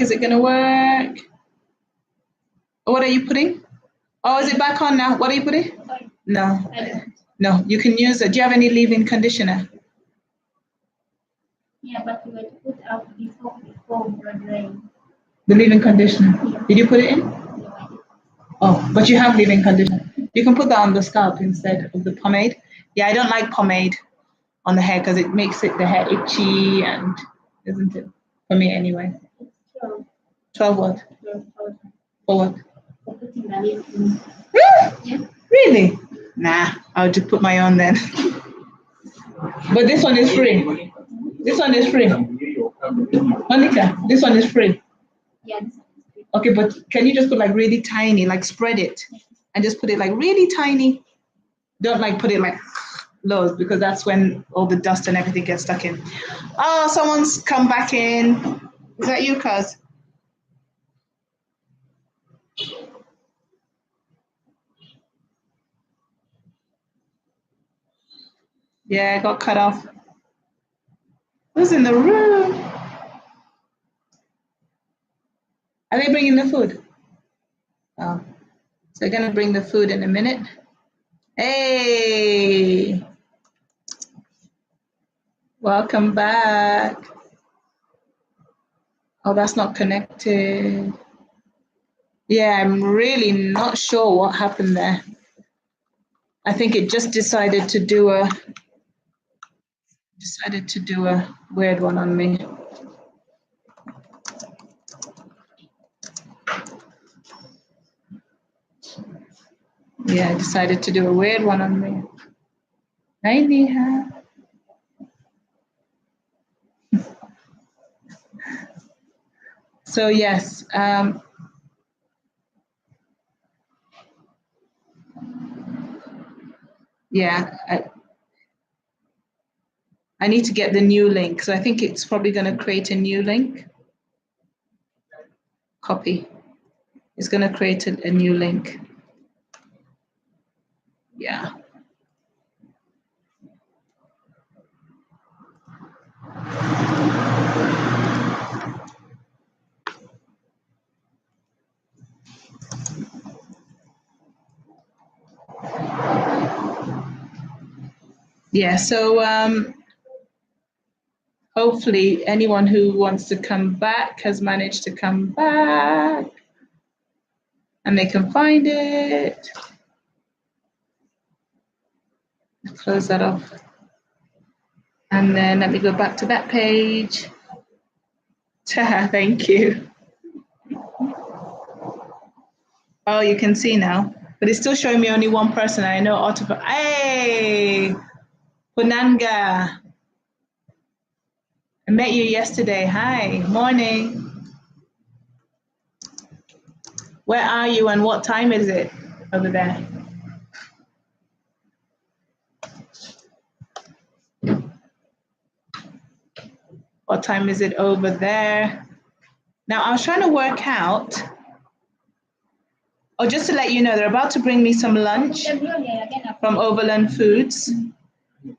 Is it gonna work? What are you putting? Oh, is it back on now? What are you putting? No. No, you can use it. Do you have any leave-in conditioner? Yeah, but you had put out before drying. The leave-in conditioner. Did you put it in? Oh, but you have leave-in conditioner. You can put that on the scalp instead of the pomade. Yeah, I don't like pomade on the hair because it makes the hair itchy and isn't it? For me anyway. 12 what? For what? For putting the leave-in. Yeah. Really? Nah, I'll just put my own then. But this one is free. This one is free. Monica, this one is free. Yeah, this one is free. Okay, but can you just put like really tiny, like spread it and just put it like really tiny? Don't like put it like loads because that's when all the dust and everything gets stuck in. Oh, someone's come back in. Is that you, cuz? Yeah, I got cut off. Who's in the room? Are they bringing the food? Oh, so they're gonna bring the food in a minute. Hey, welcome back. Oh, that's not connected. Yeah, I'm really not sure what happened there. I think it just decided to do a weird one on me. Yeah, I decided to do a weird one on me. Hi, Neha. So yes, yeah, I need to get the new link. So I think it's probably going to create a new link. Copy. It's going to create a new link. Yeah. Yeah, so hopefully anyone who wants to come back has managed to come back and they can find it. Close that off. And then let me go back to that page. Thank you. Oh, you can see now, but it's still showing me only one person. I know Hey, Punanga. I met you yesterday. Hi, morning. Where are you and what time is it over there? What time is it over there? Now, I was trying to work out, just to let you know, they're about to bring me some lunch from Overland Foods.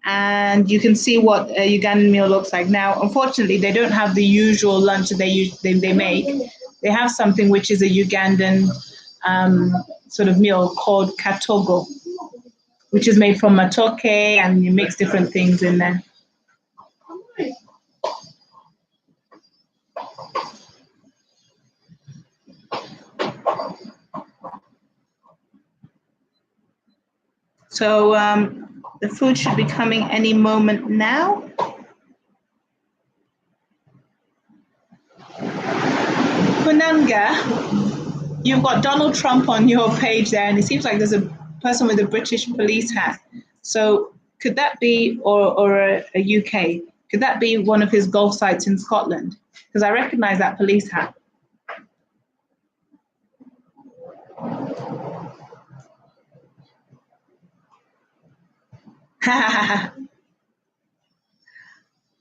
And you can see what a Ugandan meal looks like. Now, unfortunately, they don't have the usual lunch that they make. They have something which is a Ugandan sort of meal called katogo, which is made from matoke, and you mix different things in there. So the food should be coming any moment now. Punanga, you've got Donald Trump on your page there, and it seems like there's a person with a British police hat. So could that be, or a UK? Could that be one of his golf sites in Scotland? Because I recognize that police hat.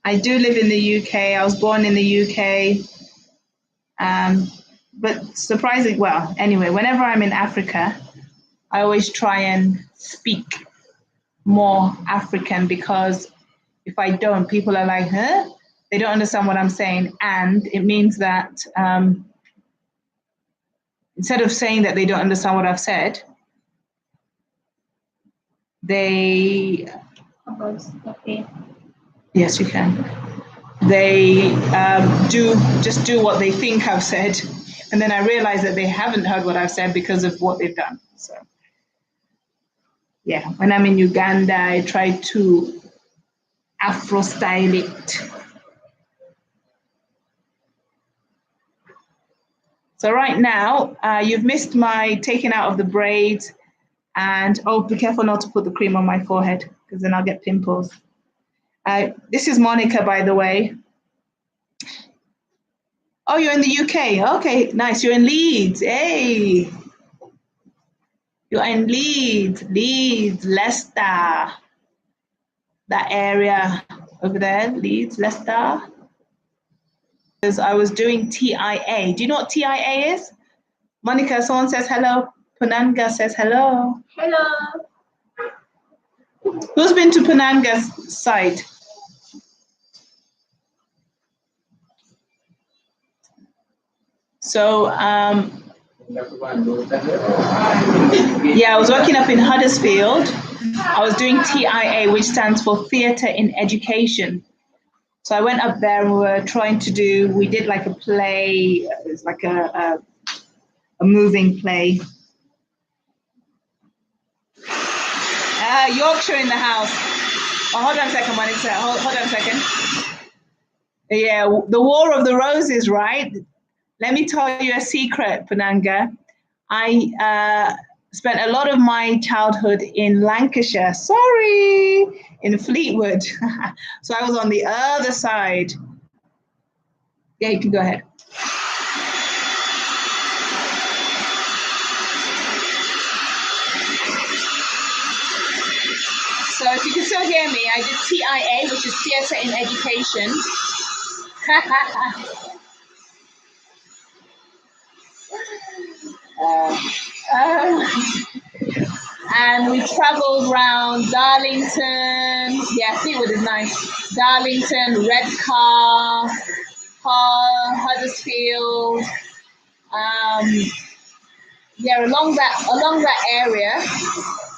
I do live in the UK. I was born in the UK. But surprising, well, anyway, whenever I'm in Africa, I always try and speak more African because if I don't, people are like, huh? they don't understand what I'm saying. And it means that instead of saying that they don't understand what I've said, they, Okay. yes, you can. They do what they think I've said. And then I realize that they haven't heard what I've said because of what they've done. So, yeah, when I'm in Uganda, I try to Afro style it. So right now, you've missed my taking out of the braids, and oh, be careful not to put the cream on my forehead because then I'll get pimples. This is Monica, by the way. Oh, you're in the UK. Okay, nice. You're in Leeds. Hey, you're in Leeds, Leicester, that area over there, Leeds, Leicester. Because I was doing TIA. Do you know what TIA is? Monica, someone says hello. Pananga says hello. Hello. Who's been to Pananga's side? So, yeah, I was working up in Huddersfield. I was doing TIA, which stands for Theatre in Education. So I went up there and we did like a play, it's like a moving play. Yorkshire in the house. Oh, hold on a second, Monica. Hold on a second. Yeah, the War of the Roses, right? Let me tell you a secret, Pananga. I spent a lot of my childhood in Lancashire. Sorry, in Fleetwood. So I was on the other side. Yeah, you can go ahead. So if you can still hear me, I did TIA, which is Theatre in Education. And we traveled around Darlington. Yeah, Fleetwood is nice. Darlington, Redcar, Hull, Huddersfield. Yeah, along that area,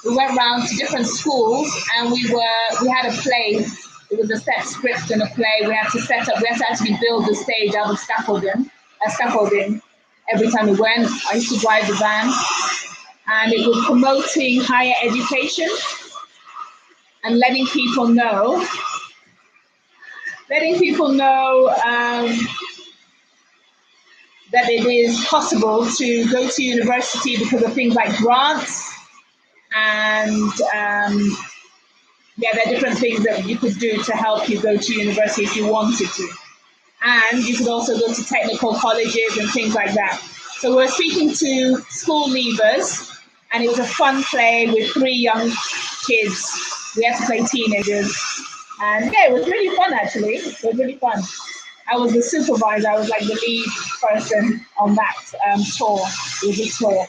we went around to different schools, and we had a play. It was a set script and a play. We had to actually build the stage out of scaffolding every time we went. I used to drive the van, and it was promoting higher education and letting people know that it is possible to go to university because of things like grants and yeah, there are different things that you could do to help you go to university if you wanted to. And you could also go to technical colleges and things like that. So we're speaking to school leavers, and it was a fun play with 3 young kids. We had to play teenagers. And yeah, it was really fun, actually. It was really fun. I was the supervisor. I was like the lead person on that tour. It was a tour.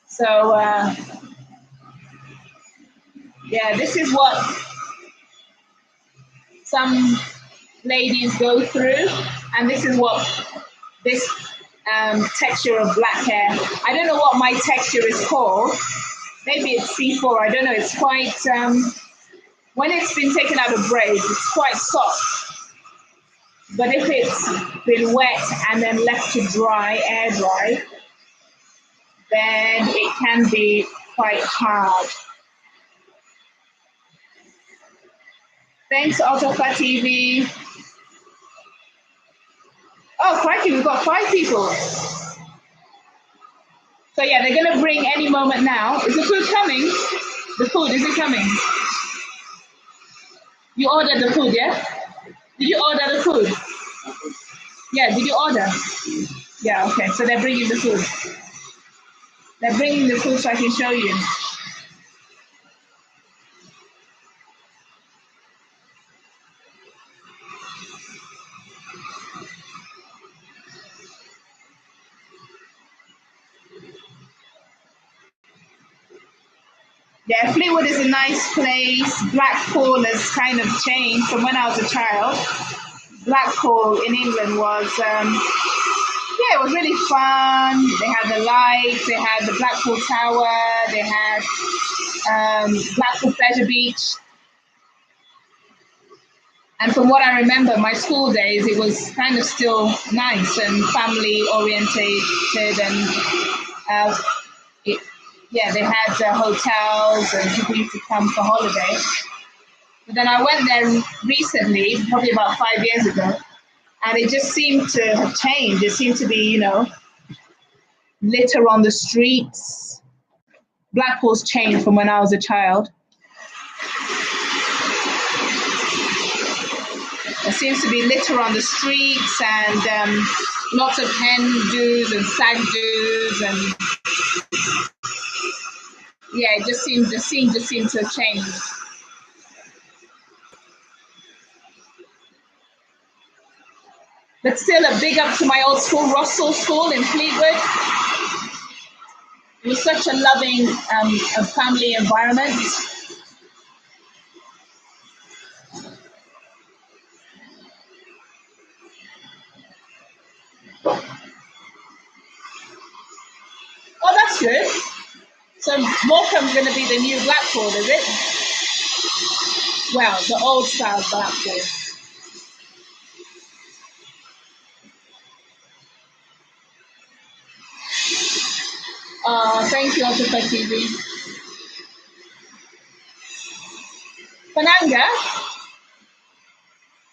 So yeah, this is what some ladies go through, and this is what this texture of black hair. I don't know what my texture is called. Maybe it's C4. I don't know. It's quite when it's been taken out of braids, it's quite soft. But if it's been wet and then left to dry, air dry, then it can be quite hard. Thanks, Autofa TV. Oh, crikey, we've got 5 people. So yeah, they're gonna bring any moment now. Is the food coming? The food, is it coming? You ordered the food, yeah? Did you order the food? Yeah, did you order? Yeah, okay, so they're bringing the food. They're bringing the food so I can show you. Yeah, Fleetwood is a nice place. Blackpool has kind of changed from when I was a child. Blackpool in England was, yeah, it was really fun. They had the lights, they had the Blackpool Tower, they had Blackpool Pleasure Beach. And from what I remember, my school days, it was kind of still nice and family orientated, and uh, it, yeah, they had hotels and people used to come for holiday. But then I went there recently, probably about 5 years ago, and it just seemed to have changed. It seemed to be, litter on the streets. Blackpool's changed from when I was a child. There seems to be litter on the streets and lots of hen do's and stag do's, and yeah, the scene just seemed to have changed. But still, a big up to my old school, Russell School in Fleetwood. It was such a loving a family environment. Oh, that's good. So Morecambe's going to be the new Blackpool, is it? Well, the old style Blackpool. Thank you, Otufa TV. Pananga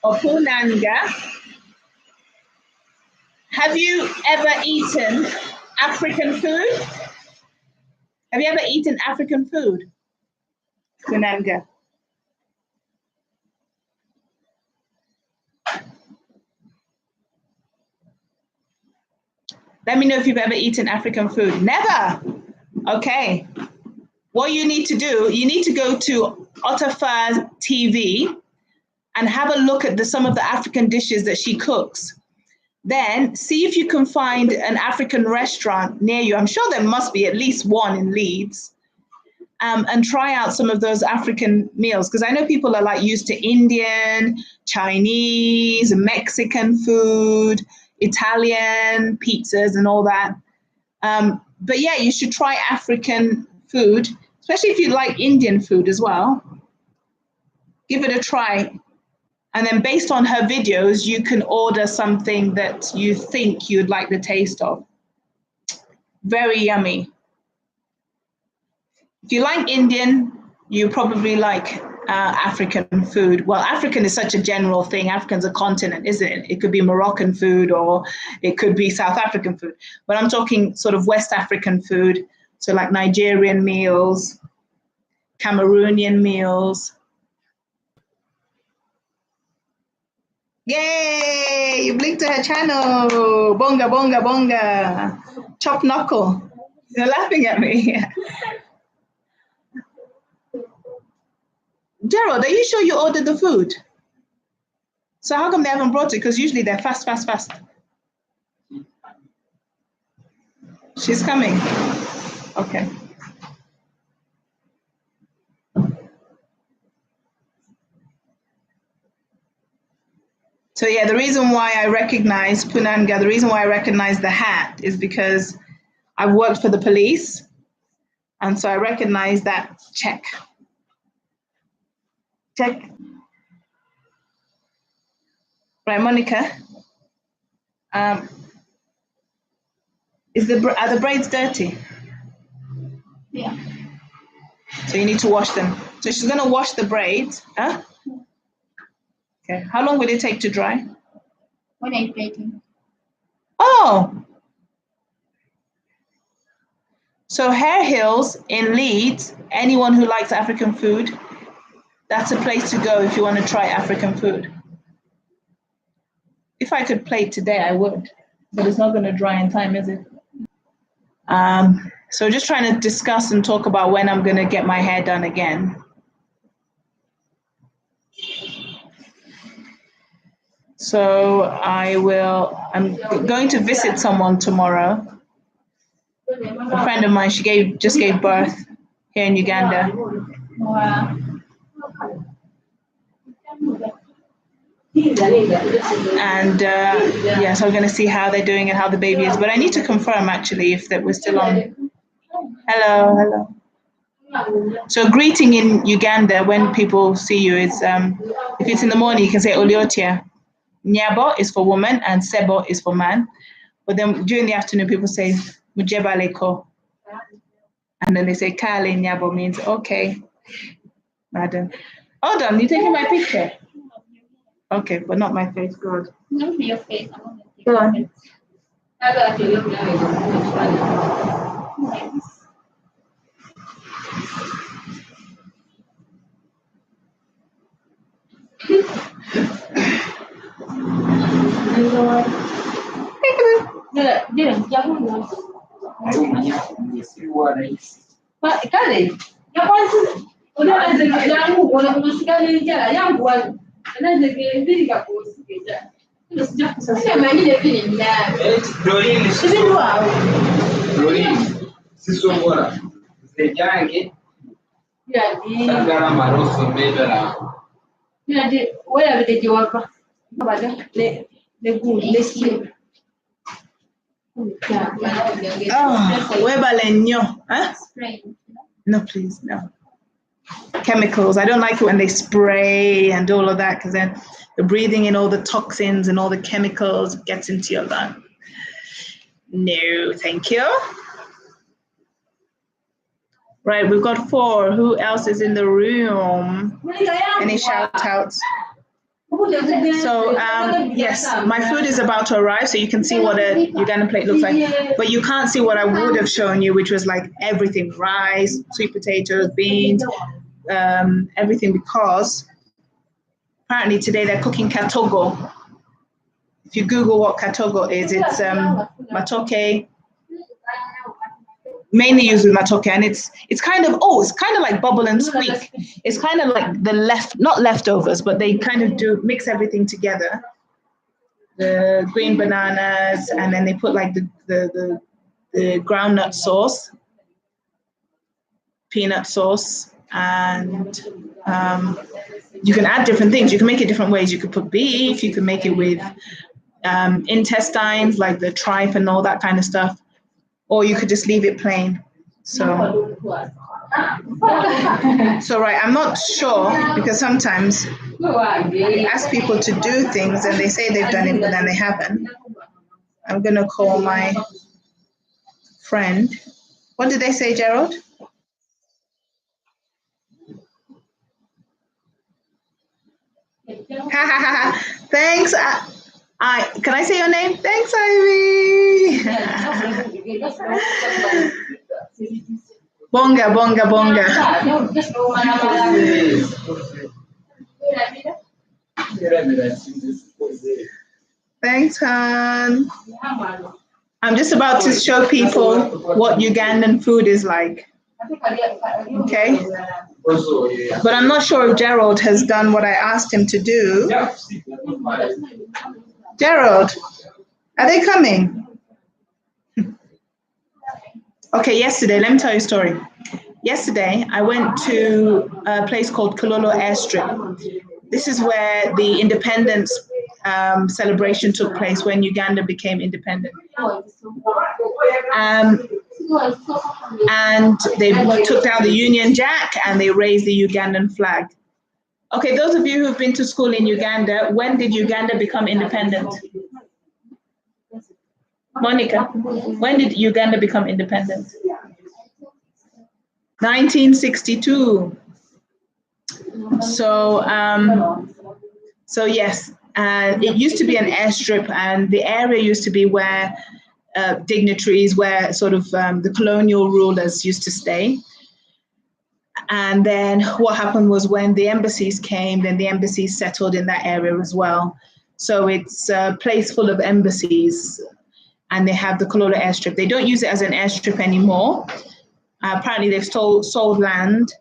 or Punanga. Have you ever eaten African food? Have you ever eaten African food? Punanga. Let me know if you've ever eaten African food. Never. Okay. What you need to do, you need to go to Otafa TV and have a look at some of the African dishes that she cooks. Then see if you can find an African restaurant near you. I'm sure there must be at least one in Leeds. And try out some of those African meals, because I know people are like used to Indian, Chinese, Mexican food, Italian pizzas and all that. But yeah, you should try African food, especially if you like Indian food as well. Give it a try. And then based on her videos, you can order something that you think you'd like the taste of. Very yummy. If you like Indian, you probably like African food. Well, African is such a general thing. African's a continent, isn't it? It could be Moroccan food or it could be South African food. But I'm talking sort of West African food. So like Nigerian meals, Cameroonian meals. Yay! You blinked to her channel. Bonga, bonga, bonga. Chop knuckle. You're laughing at me. Gerald, are you sure you ordered the food? So how come they haven't brought it? Because usually they're fast, fast, fast. She's coming. Okay. So yeah, the reason why I recognize Punanga, the reason why I recognize the hat is because I've worked for the police. And so I recognize that check. Check. Right, Monica. Are the braids dirty? Yeah. So you need to wash them. So she's gonna wash the braids. Huh? Okay. How long will it take to dry? When are you plating? Oh. So Hair Hills in Leeds, anyone who likes African food, that's a place to go if you want to try African food. If I could plate today, I would, but it's not going to dry in time, is it? So just trying to discuss and talk about when I'm going to get my hair done again. So I'm going to visit someone tomorrow. A friend of mine, she just gave birth here in Uganda. And yeah, so we're going to see how they're doing and how the baby is. But I need to confirm actually if that we're still on. Hello, hello. So greeting in Uganda when people see you is if it's in the morning you can say Oliotia. Nyabo is for woman and Sebo is for man. But then during the afternoon people say Mujebaleko. And then they say Kale Nyabo means okay, madam. Hold on, you taking my picture? Okay, but not my face, good. Not your face. Go on. Oh, webalenyo, huh? No, please, no. Chemicals. I don't like it when they spray and all of that because then you're breathing in all the toxins and all the chemicals gets into your lung. No, thank you. Right, we've got 4. Who else is in the room? Any shout outs? So yes, my food is about to arrive, so you can see what a Ugandan plate looks like. But you can't see what I would have shown you, which was like everything: rice, sweet potatoes, beans, everything. Because apparently today they're cooking katogo. If you Google what katogo is, it's matoke, mainly used with matoke, and it's kind of like bubble and squeak. It's kind of like not leftovers, but they kind of do mix everything together. The green bananas, and then they put like the groundnut sauce, peanut sauce, and you can add different things. You can make it different ways. You could put beef. You can make it with intestines, like the tripe and all that kind of stuff. Or you could just leave it plain. So right, I'm not sure because sometimes I ask people to do things and they say they've done it, but then they haven't. I'm gonna call my friend. What did they say, Gerald? Thanks. Can I say your name? Thanks, Ivy. Bonga, bonga, bonga. Thanks, Han. I'm just about to show people what Ugandan food is like. Okay? But I'm not sure if Gerald has done what I asked him to do. Gerald, are they coming? Okay, yesterday, let me tell you a story. Yesterday, I went to a place called Kololo Airstrip. This is where the independence celebration took place when Uganda became independent. And they took down the Union Jack and they raised the Ugandan flag. Okay, those of you who've been to school in Uganda, when did Uganda become independent? Monica, when did Uganda become independent? 1962. So yes, it used to be an airstrip, and the area used to be where dignitaries, where sort of the colonial rulers used to stay. And then what happened was when the embassies came, then the embassies settled in that area as well. So it's a place full of embassies, and they have the Kololo airstrip. They don't use it as an airstrip anymore. Apparently they've sold land,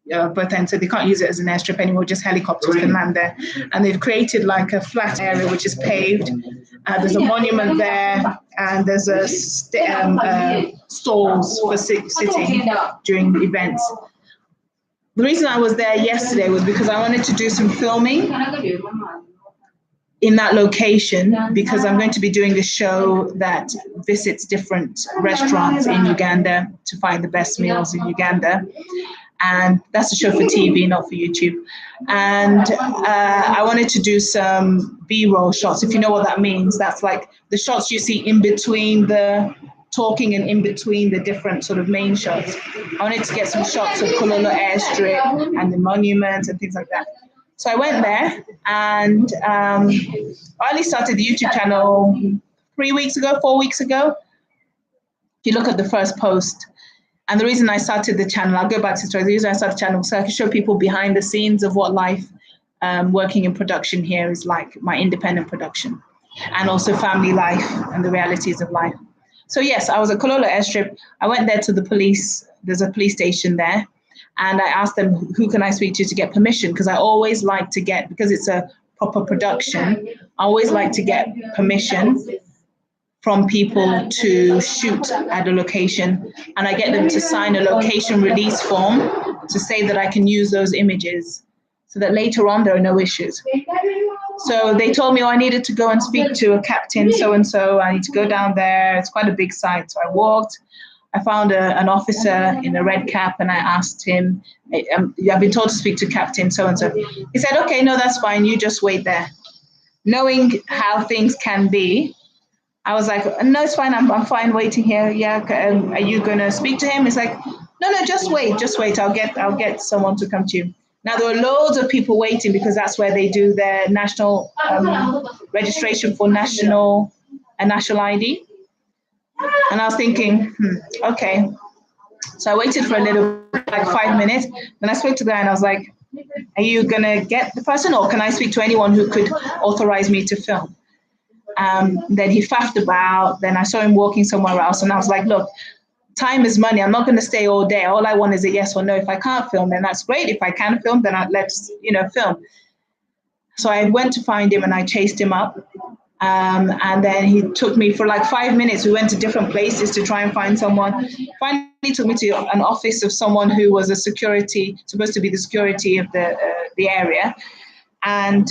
but then so they can't use it as an airstrip anymore, just helicopters can land there. And they've created like a flat area which is paved. There's a monument there, and there's a stalls for sitting during events. The reason I was there yesterday was because I wanted to do some filming in that location, because I'm going to be doing a show that visits different restaurants in Uganda to find the best meals in Uganda. And that's a show for TV, not for YouTube. And I wanted to do some B-roll shots. If you know what that means, that's like the shots you see in between the talking and in between the different sort of main shots. I wanted to get some shots of Kololo Airstrip and the monuments and things like that. So I went there, and I only started the YouTube channel 4 weeks ago. If you look at the first post, and the reason I started the channel, I'll go back to the story. The reason I started the channel so I can show people behind the scenes of what life working in production here is like, my independent production, and also family life and the realities of life. So yes, I was at Kololo Airstrip. I went there to the police. There's a police station there. And I asked them, who can I speak to get permission? Because I always like to get, because it's a proper production, I always like to get permission from people to shoot at a location. And I get them to sign a location release form to say that I can use those images, so that later on there are no issues. So they told me, I needed to go and speak to a captain so-and-so. I need to go down there. It's quite a big site. So I walked. I found an officer in a red cap, and I asked him, I've been told to speak to Captain so-and-so. He said, okay, no, that's fine. You just wait there. Knowing how things can be, I was like, no, it's fine. I'm fine waiting here. Yeah. Are you going to speak to him? He's like, no, just wait. I'll get someone to come to you. Now, there were loads of people waiting, because that's where they do their national registration for national ID. And I was thinking, okay. So I waited for a little, like 5 minutes. Then I spoke to the guy, and I was like, are you going to get the person, or can I speak to anyone who could authorize me to film? Then he faffed about. Then I saw him walking somewhere else. And I was like, look, time is money. I'm not going to stay all day. All I want is a yes or no. If I can't film, then that's great. If I can film, then let's film. So I went to find him, and I chased him up. And then he took me for like 5 minutes. We went to different places to try and find someone. Finally, he took me to an office of someone who was supposed to be the security of the area. And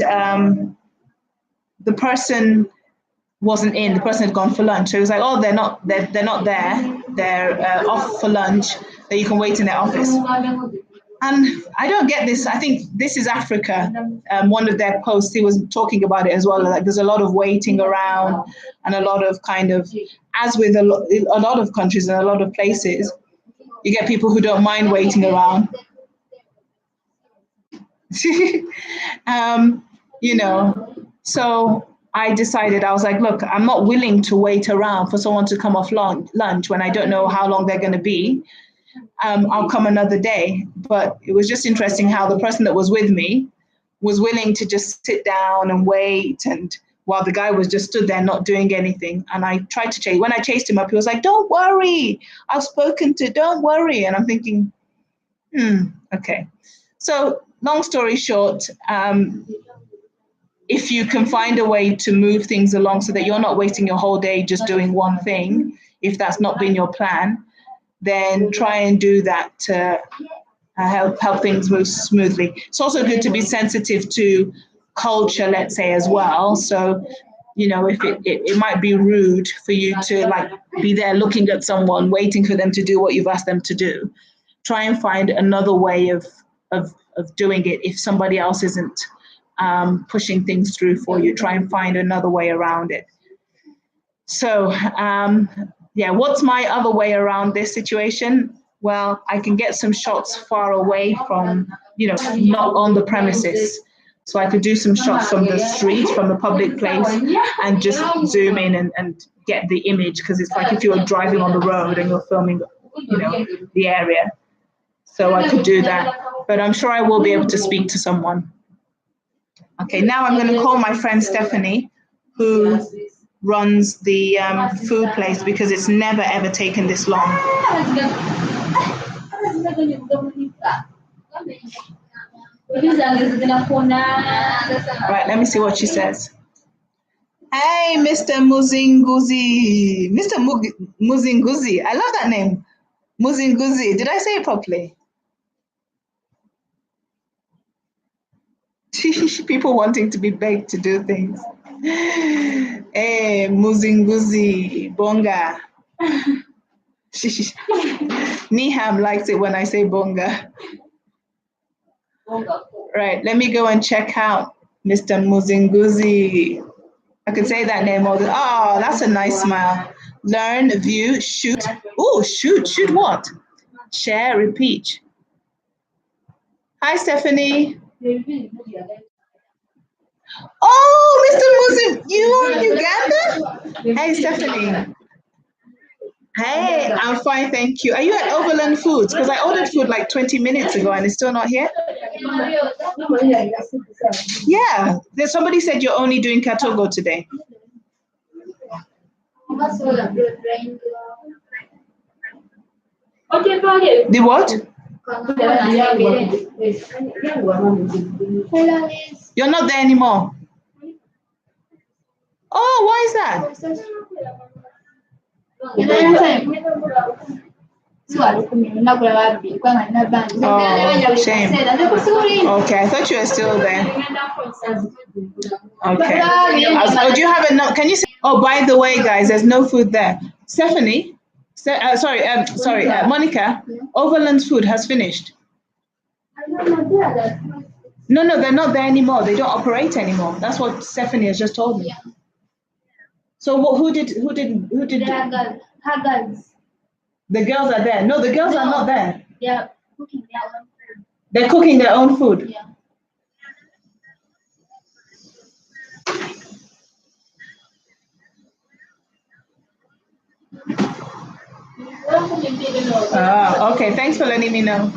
the person wasn't in. The person had gone for lunch. So he was like, oh, they're not there. They're off for lunch. That you can wait in their office. And I don't get this. I think this is Africa. One of their posts, he was talking about it as well. Like, there's a lot of waiting around, and a lot of kind of, as with a lot of countries and a lot of places, you get people who don't mind waiting around. So I decided, I was like, look, I'm not willing to wait around for someone to come off lunch when I don't know how long they're going to be. I'll come another day. But it was just interesting how the person that was with me was willing to just sit down and wait, and while the guy was just stood there not doing anything. And I tried to chase. When I chased him up, he was like, don't worry, I've spoken to, don't worry. And I'm thinking, okay. So long story short, if you can find a way to move things along so that you're not wasting your whole day just doing one thing, if that's not been your plan, then try and do that to help things move smoothly. It's also good to be sensitive to culture, let's say, as well. So, if it might be rude for you to like be there looking at someone, waiting for them to do what you've asked them to do. Try and find another way of doing it. If somebody else isn't pushing things through for you, try and find another way around it. So, what's my other way around this situation? Well, I can get some shots far away from, not on the premises. So I could do some shots from the street, from the public place, and just zoom in and get the image, because it's like if you're driving on the road and you're filming, the area. So I could do that, but I'm sure I will be able to speak to someone. Okay, now I'm going to call my friend Stephanie, who runs the food place, because it's never ever taken this long. Right, let me see what she says. Hey, Mr. Muzinguzi. Mr. Muzinguzi. I love that name. Muzinguzi. Did I say it properly? People wanting to be begged to do things. Hey, Muzinguzi. Bonga. Niham likes it when I say bonga. Right, let me go and check out Mr. Muzinguzi. I could say that name all the. Oh, that's a nice smile. Learn, view, shoot. Oh, shoot what? Share, repeat. Hi, Stephanie. Oh, Mr. Muzin, you are in Uganda? Hey, Stephanie. Hey, I'm fine, thank you. Are you at Overland Foods? Because I ordered food like 20 minutes ago and it's still not here. Yeah, there's somebody said you're only doing Katogo today. The what? You're not there anymore. Oh, why is that? Oh, shame. Okay, I thought you were still there. Okay. Oh, do you have enough? Can you say? Oh, by the way, guys, there's no food there. Stephanie, sorry, Monica. Overland's food has finished. No, they're not there anymore. They don't operate anymore. That's what Stephanie has just told me. So who did? Her girls. The girls are there. No, the girls are not there. Yeah, cooking their own food. They're cooking their own food. Yeah. Okay. Thanks for letting me know.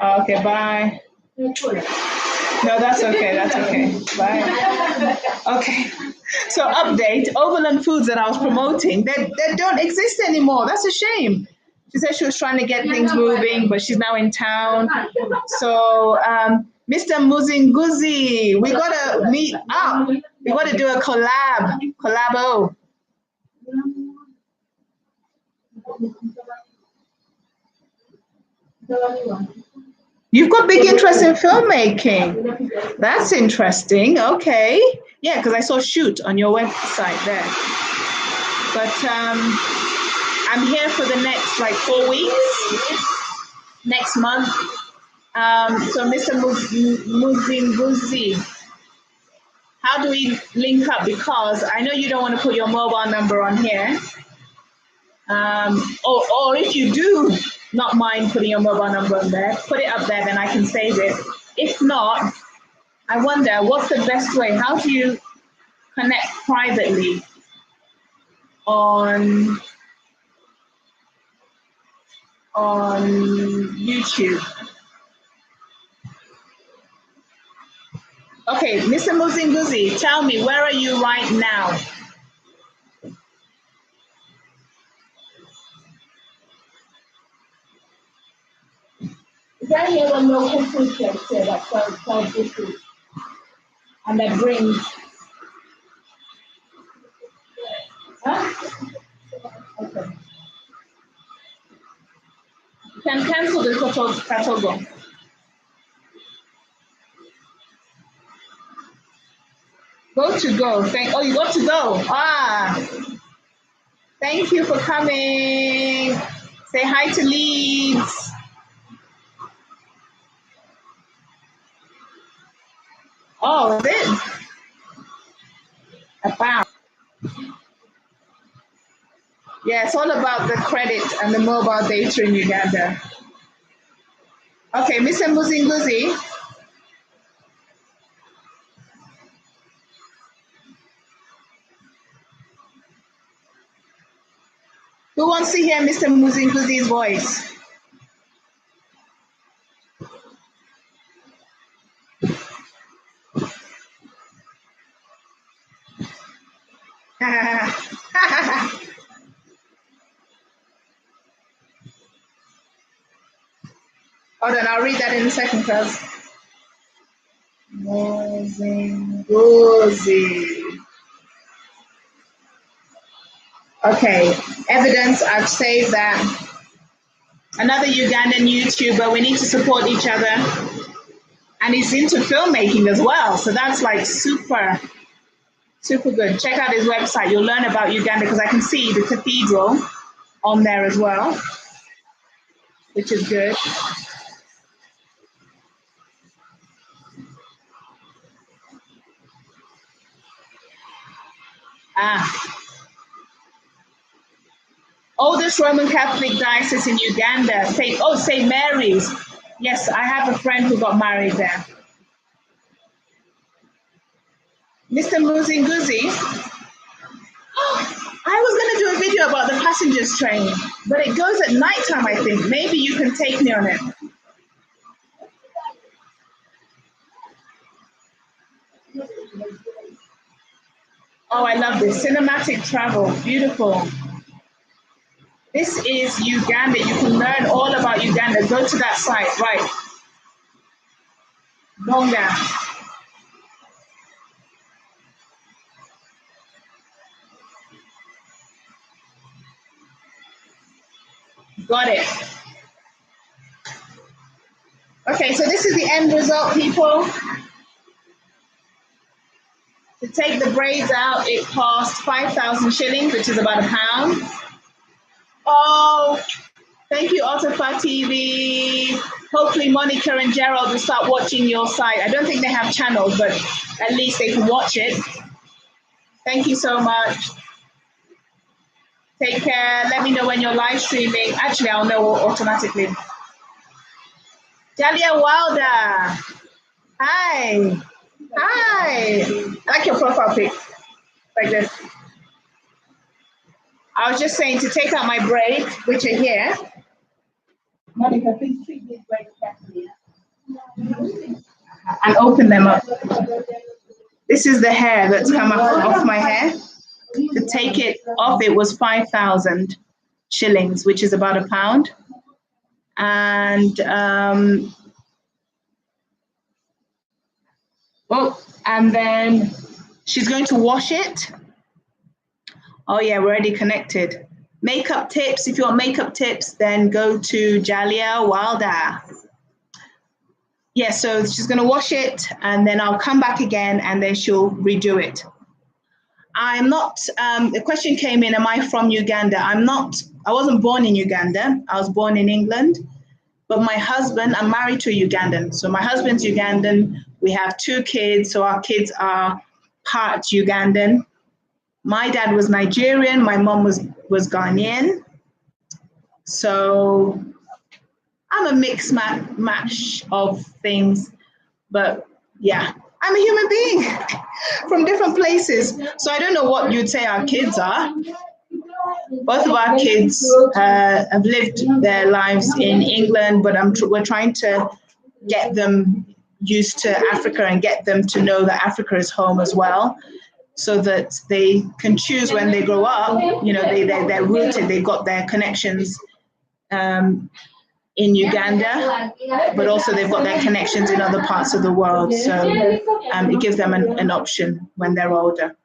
Okay, bye. No, that's okay. That's okay. Bye. Okay. So update, Overland Foods that I was promoting, they don't exist anymore. That's a shame. She said she was trying to get things moving, but she's now in town. So Mr. Muzinguzi, we gotta meet up. We gotta do a collabo. You've got big interest in filmmaking. That's interesting. Okay. Yeah, because I saw shoot on your website there. But I'm here for the next like 4 weeks, next month. So Mr. Muzimbuzi, how do we link up? Because I know you don't want to put your mobile number on here. Or if you do not mind putting your mobile number on there, put it up there, then I can save it. If not, I wonder what's the best way? How do you connect privately on YouTube? Okay, Mr. Muzinguzi, tell me, where are you right now? Is that here a local food sector that sells this food? And that brings. Huh? Okay. You can cancel the catalog. Go to go. Oh, you got to go. Thank you for coming. Say hi to Leeds. Oh, this. About. Yeah, it's all about the credit and the mobile data in Uganda. Okay, Mr. Muzinguzi. Who wants to hear Mr. Muzinguzi's voice? Hold on, I'll read that in a second, cuz. Muzinguzi. Okay, evidence, I've saved that. Another Ugandan YouTuber, we need to support each other. And he's into filmmaking as well. So that's like super, super good. Check out his website. You'll learn about Uganda because I can see the cathedral on there as well, which is good. Oldest Roman Catholic diocese in Uganda, St. Mary's. Yes, I have a friend who got married there. Mr. Muzinguzi, I was going to do a video about the passengers train, but it goes at nighttime, I think. Maybe you can take me on it. Oh, I love this. Cinematic travel. Beautiful. This is Uganda. You can learn all about Uganda. Go to that site, right? Bonga. Got it. Okay, so this is the end result, people. To take the braids out, it cost 5,000 shillings, which is about £1. Oh, thank you, Otafa TV. Hopefully Monica and Gerald will start watching your site. I don't think they have channels, but at least they can watch it. Thank you so much. Take care. Let me know when you're live streaming. Actually, I'll know automatically. Jalia Wilder. Hi. Hi. I like your profile pic. Like this. I was just saying to take out my braids, which are here. Monica, please treat these braids carefully. And open them up. This is the hair that's come off my hair. To take it off, it was 5,000 shillings, which is about £1. And and then she's going to wash it. Oh yeah, we're already connected. Makeup tips. If you want makeup tips, then go to Jalia Wilder. Yeah, so she's going to wash it, and then I'll come back again, and then she'll redo it. I'm not, the question came in, am I from Uganda? I wasn't born in Uganda. I was born in England, but my husband, I'm married to a Ugandan. So my husband's Ugandan. We have 2 kids, so our kids are part Ugandan. My dad was Nigerian. My mom was Ghanaian. So I'm a mixed match of things, but yeah, I'm a human being from different places. So I don't know what you'd say our kids are. Both of our kids have lived their lives in England, but we're trying to get them used to Africa and get them to know that Africa is home as well, so that they can choose when they grow up. You know, they're rooted, they've got their connections in Uganda, but also they've got their connections in other parts of the world. So it gives them an option when they're older.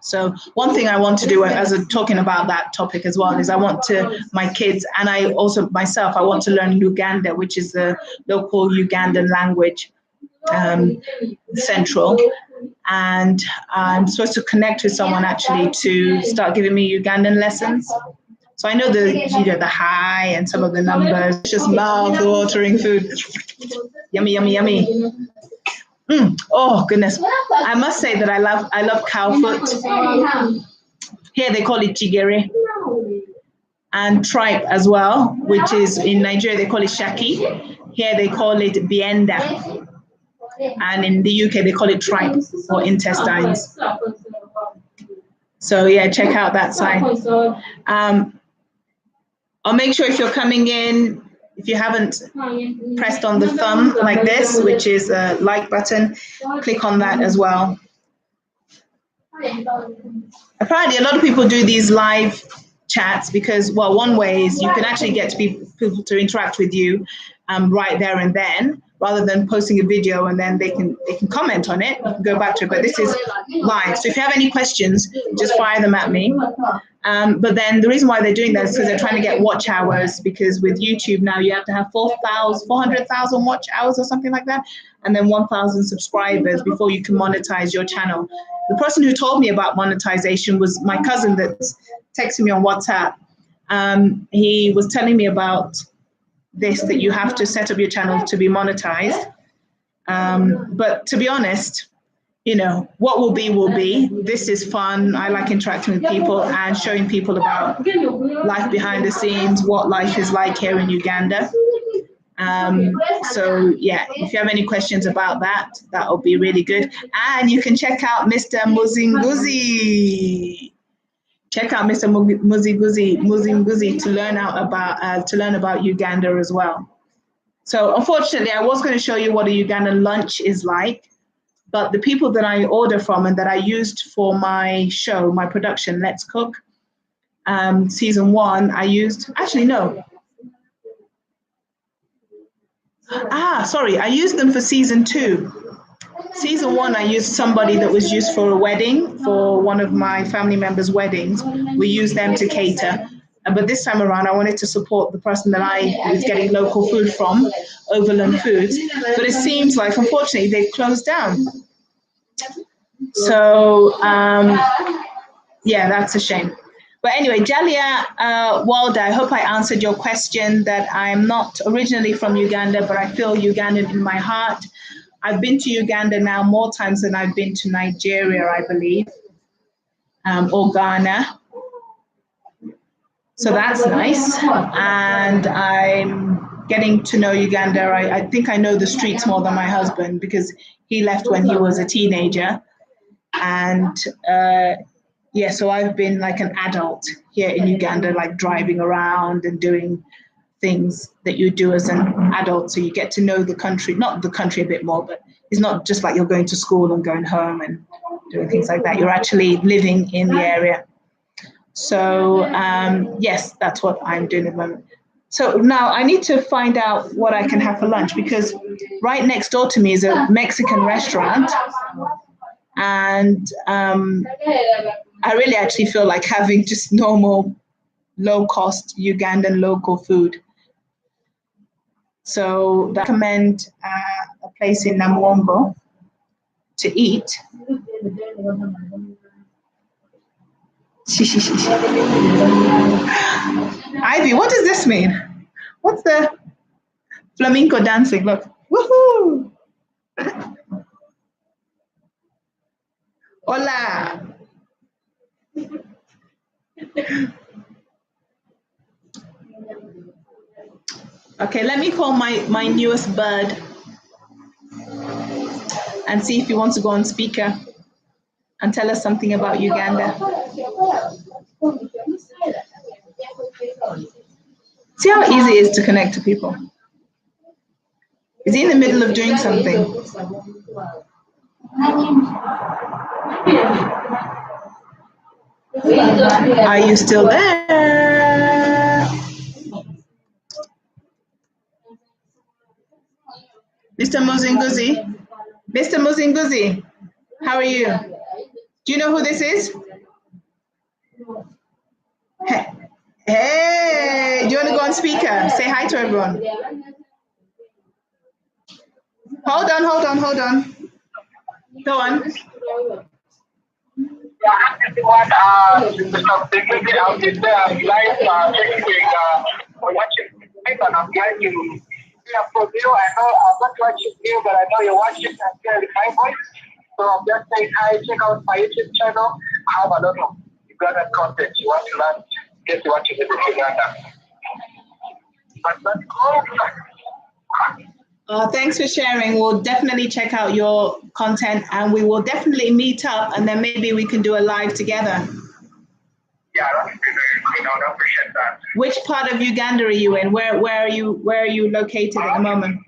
So one thing I want to do, as I'm talking about that topic as well, is I want to, my kids, and I also myself, I want to learn Luganda, which is the local Ugandan language, central. And I'm supposed to connect with someone actually to start giving me Ugandan lessons. So I know the hi and some of the numbers, just mouth-watering food. Yummy, yummy, yummy. Oh goodness! I must say that I love cow foot. Here they call it chigere, and tripe as well, which is in Nigeria they call it shaki. Here they call it bienda, and in the UK they call it tripe or intestines. So yeah, check out that site. I'll make sure if you're coming in, if you haven't pressed on the thumb like this, which is a like button, click on that as well. Apparently, a lot of people do these live chats because, well, one way is you can actually get people to interact with you right there and then, rather than posting a video and then they can comment on it, you can go back to it. But this is live, so if you have any questions, just fire them at me. But then the reason why they're doing that is because they're trying to get watch hours, because with YouTube now you have to have 400,000 watch hours or something like that, and then 1,000 subscribers before you can monetize your channel. The person who told me about monetization was my cousin that's texting me on WhatsApp. He was telling me about this, that you have to set up your channel to be monetized. But to be honest, you know, what will be will be. This is fun. I like interacting with people and showing people about life behind the scenes, what life is like here in Uganda. So yeah, if you have any questions about that, that will be really good. And you can check out Mr. Muzinguzi. Check out Mr. Muzinguzi to learn about Uganda as well. So unfortunately, I was going to show you what a Ugandan lunch is like, but the people that I order from and that I used for my show, my production, Let's Cook, season 1, I used, actually no. Sorry, I used them for season 2. Season 1, I used somebody that was used for a wedding, for one of my family members' weddings. We used them to cater. But this time around, I wanted to support the person that I was getting local food from, Overland Foods. But it seems like, unfortunately, they've closed down. So, yeah, that's a shame. But anyway, Jalia Walda, I hope I answered your question, that I'm not originally from Uganda, but I feel Ugandan in my heart. I've been to Uganda now more times than I've been to Nigeria, I believe, or Ghana. So that's nice. And I'm getting to know Uganda. I think I know the streets more than my husband, because he left when he was a teenager. And yeah, so I've been like an adult here in Uganda, like driving around and doing things that you do as an adult. So you get to know the country, not the country a bit more, but it's not just like you're going to school and going home and doing things like that. You're actually living in the area. So yes, that's what I'm doing at the moment. So now I need to find out what I can have for lunch, because right next door to me is a Mexican restaurant. And I really actually feel like having just normal, low-cost Ugandan local food. So I recommend a place in Namwongo to eat. Ivy, what does this mean? What's the flamenco dancing? Look, woohoo! Hola. Okay, let me call my newest bird and see if he wants to go on speaker and tell us something about Uganda. See how easy it is to connect to people. Is he in the middle of doing something? Are you still there? Mr. Muzinguzi? Mr. Muzinguzi, how are you? Do you know who this is? Hey, do you want to go on speaker? Say hi to everyone. Hold on. Go on. Everyone, Mr. Biggie out there live watching live, and I'm glad you hear from you. I know I'm not watching you, but I know you're watching and hearing my voice. So I'm just saying hi, check out my YouTube channel. I have a lot of Ugandan content you want to learn, guess you want to visit Uganda. But that's all. Thanks for sharing. We'll definitely check out your content, and we will definitely meet up, and then maybe we can do a live together. Yeah, I appreciate that. Which part of Uganda are you in? Where are you located at the moment?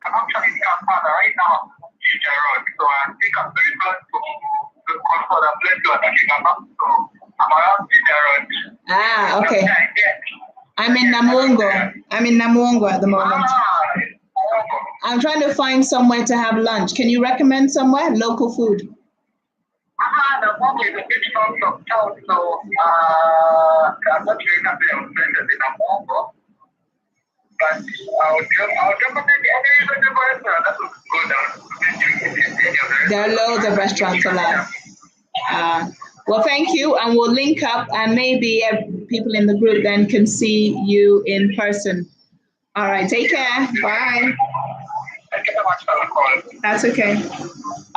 I'm actually in Kampala right now, Uganda Road. So I think I'm very close to the crossroad. I'm playing to a so I'm around Uganda Road. Okay. I'm in Namwongo at the moment. I'm trying to find somewhere to have lunch. Can you recommend somewhere? Local food. The book is a bit short of town, so I'm not sure if I'm offended in a book. But I'll definitely any reasonable restaurant that would go down. There are loads of restaurants around. Well, thank you, and we'll link up, and maybe people in the group then can see you in person. All right, take care. Bye. Thank you so much for the call. That's okay.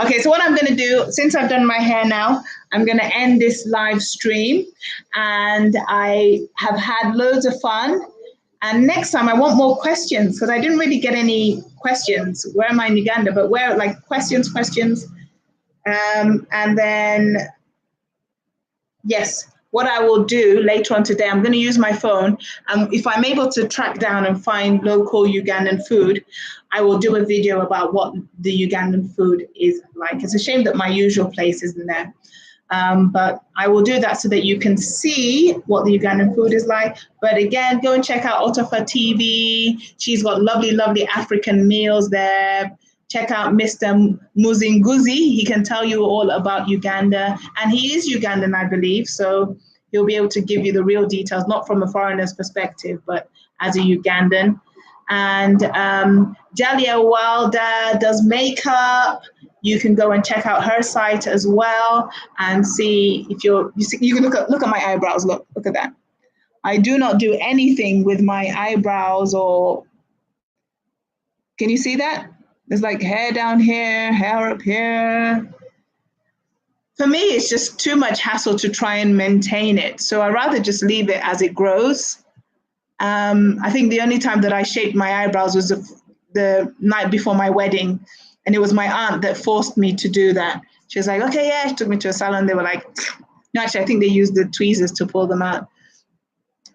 Okay, so what I'm going to do, since I've done my hair now, I'm going to end this live stream, and I have had loads of fun. And next time I want more questions, because I didn't really get any questions. Where am I in Uganda? But where, like, questions. And then, yes, what I will do later on today, I'm going to use my phone. If I'm able to track down and find local Ugandan food, I will do a video about what the Ugandan food is like. It's a shame that my usual place isn't there. But I will do that so that you can see what the Ugandan food is like. But again, go and check out Otafa TV. She's got lovely, lovely African meals there. Check out Mr. Muzinguzi. He can tell you all about Uganda. And he is Ugandan, I believe. So he'll be able to give you the real details, not from a foreigner's perspective, but as a Ugandan. And Jalia Wilder does makeup. You can go and check out her site as well and see if you can look at my eyebrows. Look at that. I do not do anything with my eyebrows, or can you see that? There's like hair down here, hair up here. For me, it's just too much hassle to try and maintain it. So I'd rather just leave it as it grows. I think the only time that I shaped my eyebrows was the night before my wedding. And it was my aunt that forced me to do that. She was like, okay, yeah. She took me to a salon. They were like, no, actually, I think they used the tweezers to pull them out.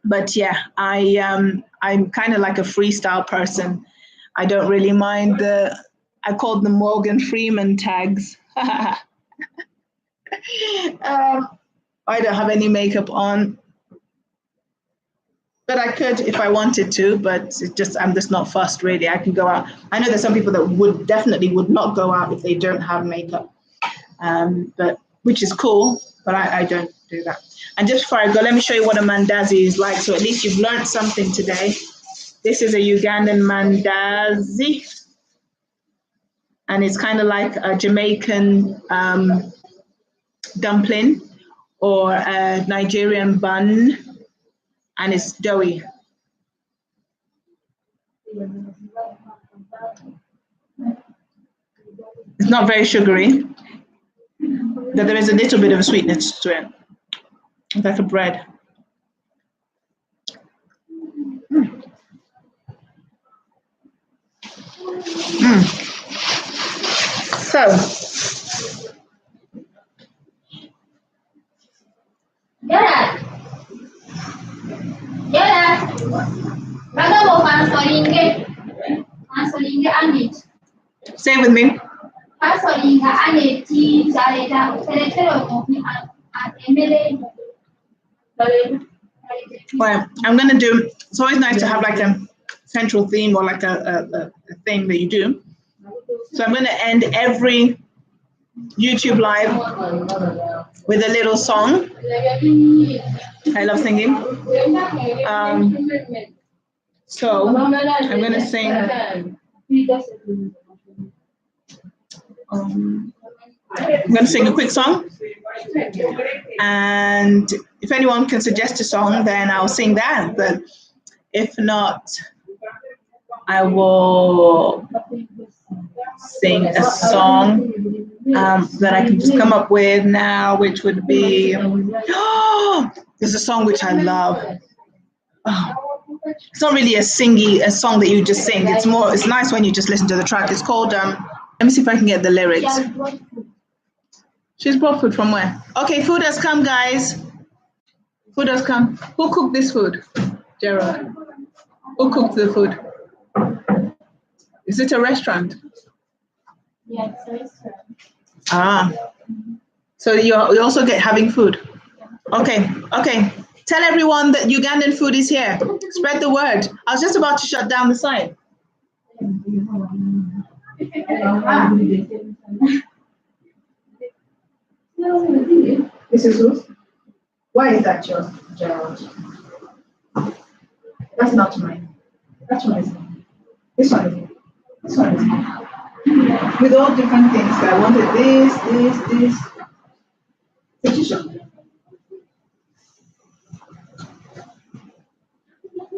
But yeah, I'm kind of like a freestyle person. I don't really mind I called them Morgan Freeman tags. I don't have any makeup on. But I could if I wanted to, but I'm just not fussed really. I can go out. I know there's some people that definitely would not go out if they don't have makeup, but which is cool, but I don't do that. And just before I go, let me show you what a mandazi is like. So at least you've learned something today. This is a Ugandan mandazi, and it's kind of like a Jamaican dumpling or a Nigerian bun. And it's doughy. It's not very sugary, but there is a little bit of a sweetness to it. It's like a bread. So, say it with me. Well, I'm going to do, it's always nice to have like a central theme or like a thing that you do. So I'm going to end every YouTube live with a little song. I love singing. So I'm going to sing. I'm going to sing a quick song. And if anyone can suggest a song, then I'll sing that. But if not, I will sing a song that I can just come up with now, which would be, there's a song which I love. It's not really a song that you just sing. It's nice when you just listen to the track. It's called, let me see if I can get the lyrics. She's brought food from where? Okay, food has come, guys. Food has come. Who cooked this food? Gerald. Who cooked the food? Is it a restaurant? Yeah, it's a restaurant. Ah. So you also having food? Okay, okay. Tell everyone that Ugandan food is here. Spread the word. I was just about to shut down the site. This is whose? Why is that yours, Gerald? That's not mine. That's mine. This one is mine. This one is mine. With all different things. I wanted this. Petition.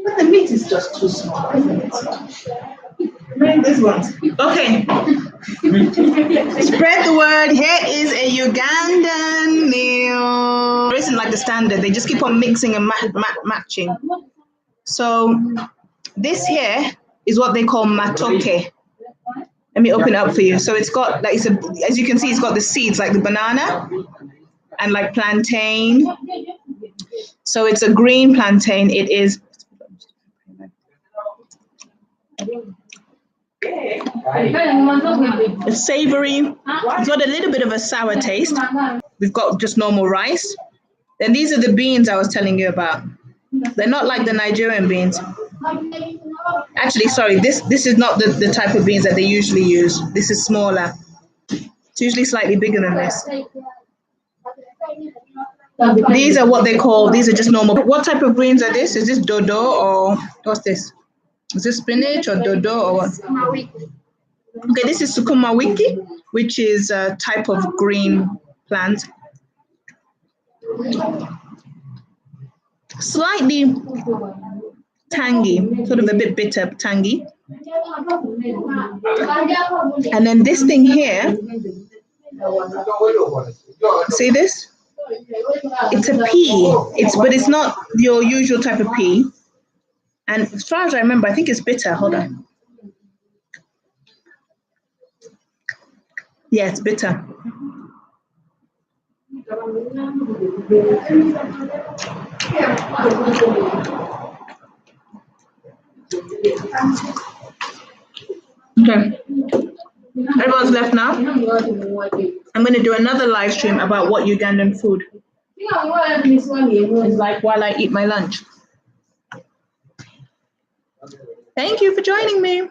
But the meat is just too small, isn't it? Bring this one. Okay. Spread the word. Here is a Ugandan meal. It isn't like the standard. They just keep on mixing and matching. So this here is what they call matoke. Let me open it up for you. So it's got like as you can see, it's got the seeds like the banana and like plantain. So it's a green plantain. It is. It's savory. It's got a little bit of a sour taste. We've got just normal rice. Then these are the beans I was telling you about. They're not like the Nigerian beans. Actually, sorry, this is not the type of beans that they usually use. This is smaller. It's usually slightly bigger than this. These are what they call, these are just normal. What type of greens are this? Is this dodo or what's this? Is this spinach or dodo or what? Okay, this is sukuma wiki, which is a type of green plant. Slightly tangy, sort of a bit bitter, tangy. And then this thing here, see this? It's a pea. But it's not your usual type of pea. And as far as I remember, I think it's bitter. Hold on. Yeah, it's bitter. Okay. Everyone's left now. I'm going to do another live stream about what Ugandan food is like while I eat my lunch. Thank you for joining me.